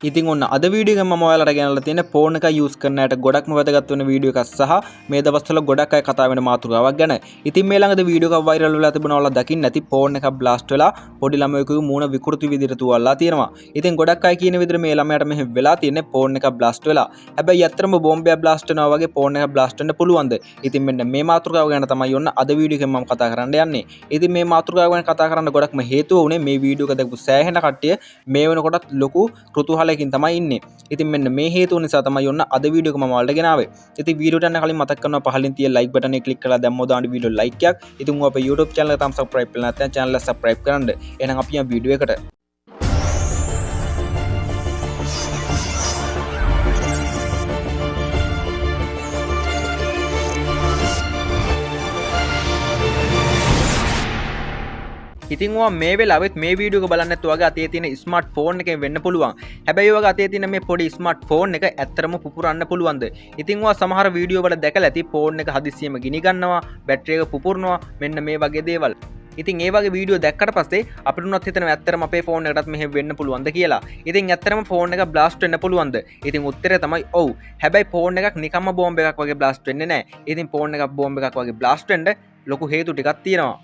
ඉතින් ඔන්න අද වීඩියෝ එක මම ඔයාලට ගෙනල්ලා තියෙන ෆෝන් එක යූස් කරන අයට ගොඩක්ම වැදගත් වෙන වීඩියෝ එකක් සහ මේ දවස්වල ගොඩක් අය කතා වෙන මාතෘකාවක් ගැන. ඉතින් මේ ළඟදී වීඩියෝ එකක් වෛරල් වෙලා තිබුණා ඔයාලා දකින්න නැති ෆෝන් එකක් බ්ලාස්ට් වෙලා පොඩි ළමයෙකුගේ මූණ විකෘති විදිහට තුවාලලා තියෙනවා. ඉතින් ගොඩක් අය කියන විදිහට මේ ළමයාට මෙහෙම වෙලා තියෙන්නේ ෆෝන් එකක් බ්ලාස්ට් වෙලා. හැබැයි ඇත්තටම බෝම්බයක් බ්ලාස්ට් වෙනවා වගේ ෆෝන් එකක් බ්ලාස්ට් වෙන්න පුළුවන්ද? ඉතින් මෙන්න මේ මාතෘකාව ගැන තමයි ඔන්න අද වීඩියෝ එකෙන් මම කතා කරන්න යන්නේ. ඉතින් මේ මාතෘකාව ගැන කතා කරන්න ගොඩක්ම හේතුව උනේ මේ වීඩියෝ එක දැකපු සෑහෙන කට්ටිය මේ වෙනකොටත් ලොකු කුතුහලයකින් තමයි ඉන්නේ. ඉතින් මෙන්න මේ හේතුව නිසා තමයි ඔන්න අද වීඩියෝ එක මම ඔයාලට ගෙනාවේ. ඉතින් වීඩියෝට යන්න කලින් මතක් කරනවා පහලින් තියෙන like button එක click කරලා දැම්මොත් දාන්න වීඩියෝ like එකක්. ඉතින් ඔය අපේ YouTube channel එක තාම subscribe කරලා නැත්නම් channel එක subscribe කරන්න. එහෙනම් අපි යමු වීඩියෝ එකට. ඉතින් ඔයා මේ වෙලාවෙත් මේ වීඩියෝ එක බලන්න නැත්නම් ඔයාගේ අතේ තියෙන ස්මාර්ට් ෆෝන් එකෙන් වෙන්න පුළුවන්. හැබැයි ඔයාගේ අතේ තියෙන මේ පොඩි ස්මාර්ට් ෆෝන් එක ඇත්තටම පුපුරන්න පුළුවන්ද? ඉතින් ඔයා සමහර වීඩියෝ වල දැකලා ඇති ෆෝන් එක හදිස්සියෙම ගිනි ගන්නවා, බැටරි එක පුපුරනවා, මෙන්න මේ වගේ දේවල්. ඉතින් ඒ වගේ වීඩියෝ දැක්කට පස්සේ අපිට උනත් හිතෙනවා ඇත්තටම අපේ ෆෝන් එකටත් මෙහෙම වෙන්න පුළුවන්ද කියලා. ඉතින් ඇත්තටම ෆෝන් එක බ්ලාස්ට් වෙන්න පුළුවන්ද? ඉතින් උත්තරය තමයි ඔව්. හැබැයි ෆෝන් එකක් නිකම්ම බෝම්බ එකක් වගේ බ්ලාස්ට් වෙන්නේ නැහැ. ඉතින් ෆෝන් එකක් බෝම්බ එකක් වගේ බ්ලාස්ට් වෙන්න ලොකු හේතු ටිකක් තියෙනවා.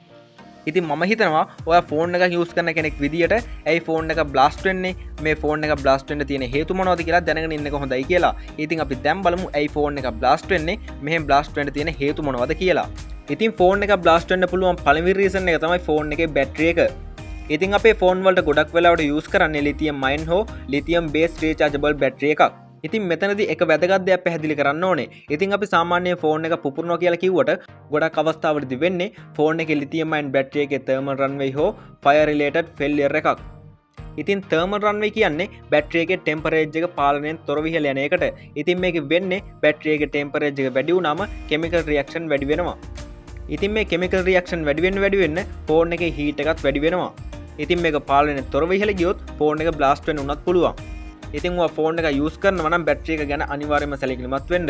ඉතින් මම හිතනවා ඔයා ෆෝන් එක යූස් කරන කෙනෙක් විදියට ඇයි ෆෝන් එක බ්ලාස්ට් වෙන්නේ මේ ෆෝන් එක බ්ලාස්ට් වෙන්න තියෙන හේතු මොනවද කියලා දැනගෙන ඉන්න එක හොඳයි කියලා. ඉතින් අපි දැන් බලමු ඇයි ෆෝන් එක බ්ලාස්ට් වෙන්නේ මෙහෙම බ්ලාස්ට් වෙන්න තියෙන හේතු මොනවද කියලා. ඉතින් ෆෝන් එක බ්ලාස්ට් වෙන්න පුළුවන් පළවෙනි රීසන් එක තමයි ෆෝන් එකේ බැටරි එක. ඉතින් අපේ ෆෝන් වලට ගොඩක් වෙලාවට යූස් කරන්නේ ලිතියම් අයන් හෝ ලිතියම් බේස් රීචාර්ජබල් බැටරි එකක්. ඉතින් මෙතනදී එක වැදගත් දෙයක් පැහැදිලි කරන්න ඕනේ. ඉතින් අපි සාමාන්‍යයෙන් ෆෝන් එක පුපුරනවා කියලා කිව්වට ගොඩක් අවස්ථාවලදී වෙන්නේ ෆෝන් එකේ ලිතියම් අයන් බැටරි එකේ thermal runaway හෝ fire related failure එකක්. ඉතින් thermal runaway කියන්නේ බැටරි එකේ temperature එක පාලනයෙන් තොරව ඉහළ යන එකට. ඉතින් මේක වෙන්නේ බැටරි එකේ temperature එක වැඩි වුණාම chemical reaction වැඩි වෙනවා. ඉතින් මේ chemical reaction වැඩි වෙන්න ෆෝන් එකේ heat එකත් වැඩි වෙනවා. ඉතින් මේක පාලනයෙන් තොරව ඉහළ ගියොත් ෆෝන් එක blast වෙන්න උනත් පුළුවන්. ඉතින් ඔයා ෆෝන් එක යූස් කරනවා නම් බැටරි එක ගැන අනිවාර්යයෙන්ම සැලකිලිමත් වෙන්න.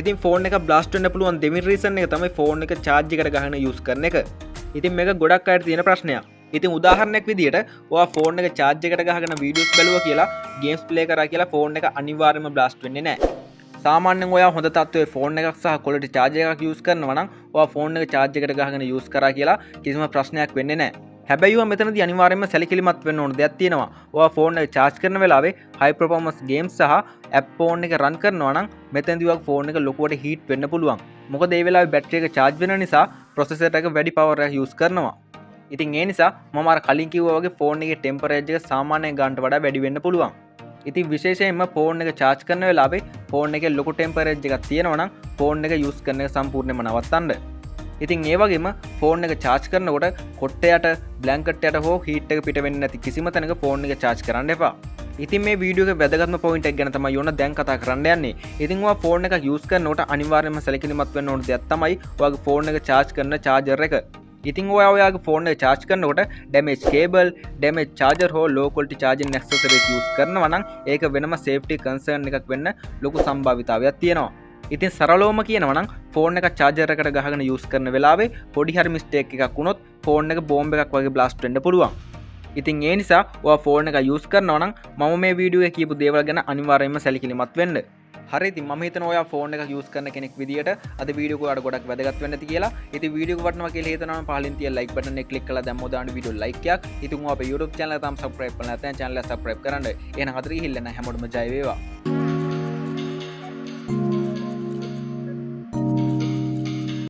ඉතින් ෆෝන් එක බ්ලාස්ට් වෙන්න පුළුවන් දෙවෙනි රීසන් එක තමයි ෆෝන් එක charge එකට ගහන යූස් කරන එක. ඉතින් මේක ගොඩක් අයට තියෙන ප්‍රශ්නයක්. ඉතින් උදාහරණයක් විදියට ඔයා ෆෝන් එක charge එකට ගහගෙන වීඩියෝස් බැලුවා කියලා games play කරා කියලා ෆෝන් එක අනිවාර්යයෙන්ම බ්ලාස්ට් වෙන්නේ නැහැ. සාමාන්‍යයෙන් ඔයා හොඳ තත්ත්වයේ ෆෝන් එකක් සහ quality charge එකක් යූස් කරනවා නම් ඔයා ෆෝන් එක charge එකට ගහගෙන යූස් කරා කියලා කිසිම ප්‍රශ්නයක් වෙන්නේ නැහැ. හැබැයි ඔයා මෙතනදී අනිවාර්යයෙන්ම සැලකිලිමත් වෙන්න ඕන දෙයක් තියෙනවා. ඔයා ෆෝන් එක charge කරන වෙලාවේ high performance games සහ app ෆෝන් එක run කරනවා නම් මෙතනදී ඔයාගේ ෆෝන් එක ලොකුවට heat වෙන්න පුළුවන්. මොකද ඒ වෙලාවේ බැටරි එක charge වෙන නිසා processor එක වැඩි power එකක් use කරනවා. ඉතින් ඒ නිසා මම අර කලින් කිව්වා වගේ ෆෝන් එකේ temperature එක සාමාන්‍ය ගානට වඩා වැඩි වෙන්න පුළුවන්. ඉතින් විශේෂයෙන්ම ෆෝන් එක charge කරන වෙලාවේ ෆෝන් එකේ ලොකු temperature එකක් තියෙනවා නම් ෆෝන් එක use කරන එක සම්පූර්ණයෙන්ම නවත්තන්න. ඉතින් ඒ වගේම ෆෝන් එක charge කරනකොට කොට්ටයට බ්ලැන්කට් යට හෝ හීට් එක පිට වෙන්නේ නැති කිසිම තැනක ෆෝන් එක charge කරන්න එපා. ඉතින් මේ වීඩියෝ එකේ වැදගත්ම පොයින්ට් එක ගැන තමයි ඔන්න දැන් කතා කරන්න යන්නේ. ඉතින් ඔයා ෆෝන් එක යූස් කරනකොට අනිවාර්යයෙන්ම සැලකිලිමත් වෙන්න ඕන දෙයක් තමයි ඔයාගේ ෆෝන් එක charge කරන charger එක. ඉතින් ඔයාගේ ෆෝන් එක charge කරනකොට damage cable, damage charger හෝ low quality charging accessories use කරනවා නම් ඒක වෙනම safety concern එකක් වෙන්න ලොකු සම්භාවිතාවයක් තියෙනවා. ඉතින් සරලවම කියනවා නම් ෆෝන් එක charger එකට ගහගෙන use කරන වෙලාවේ පොඩි හරි mistake එකක් වුණොත් ෆෝන් එක බෝම්බ එකක් වගේ blast වෙන්න පුළුවන්. ඉතින් ඒ නිසා ඔයා ෆෝන් එක use කරනවා නම් මම මේ වීඩියෝ එකේ කියපු දේවල් ගැන අනිවාර්යයෙන්ම සැලකිලිමත් වෙන්න. හරි ඉතින් මම හිතනවා ඔයා ෆෝන් එක use කරන කෙනෙක් විදියට අද වීඩියෝ එක ඔයාලට ගොඩක් වැදගත් වෙන්න ඇති කියලා. ඉතින් වීඩියෝ එක වටනවා කියලා හිතනවා නම් පහලින් තියෙන like button එක click කරලා දැම්මොත් දාන්න වීඩියෝ like එකක්. ඉතින් ඔයා අපේ YouTube channel එක තාම subscribe කරලා නැත්නම් channel එක subscribe කරන්න. එහෙනම් හතර ගිහිල්ලා නැහැ හැමෝටම ජය වේවා.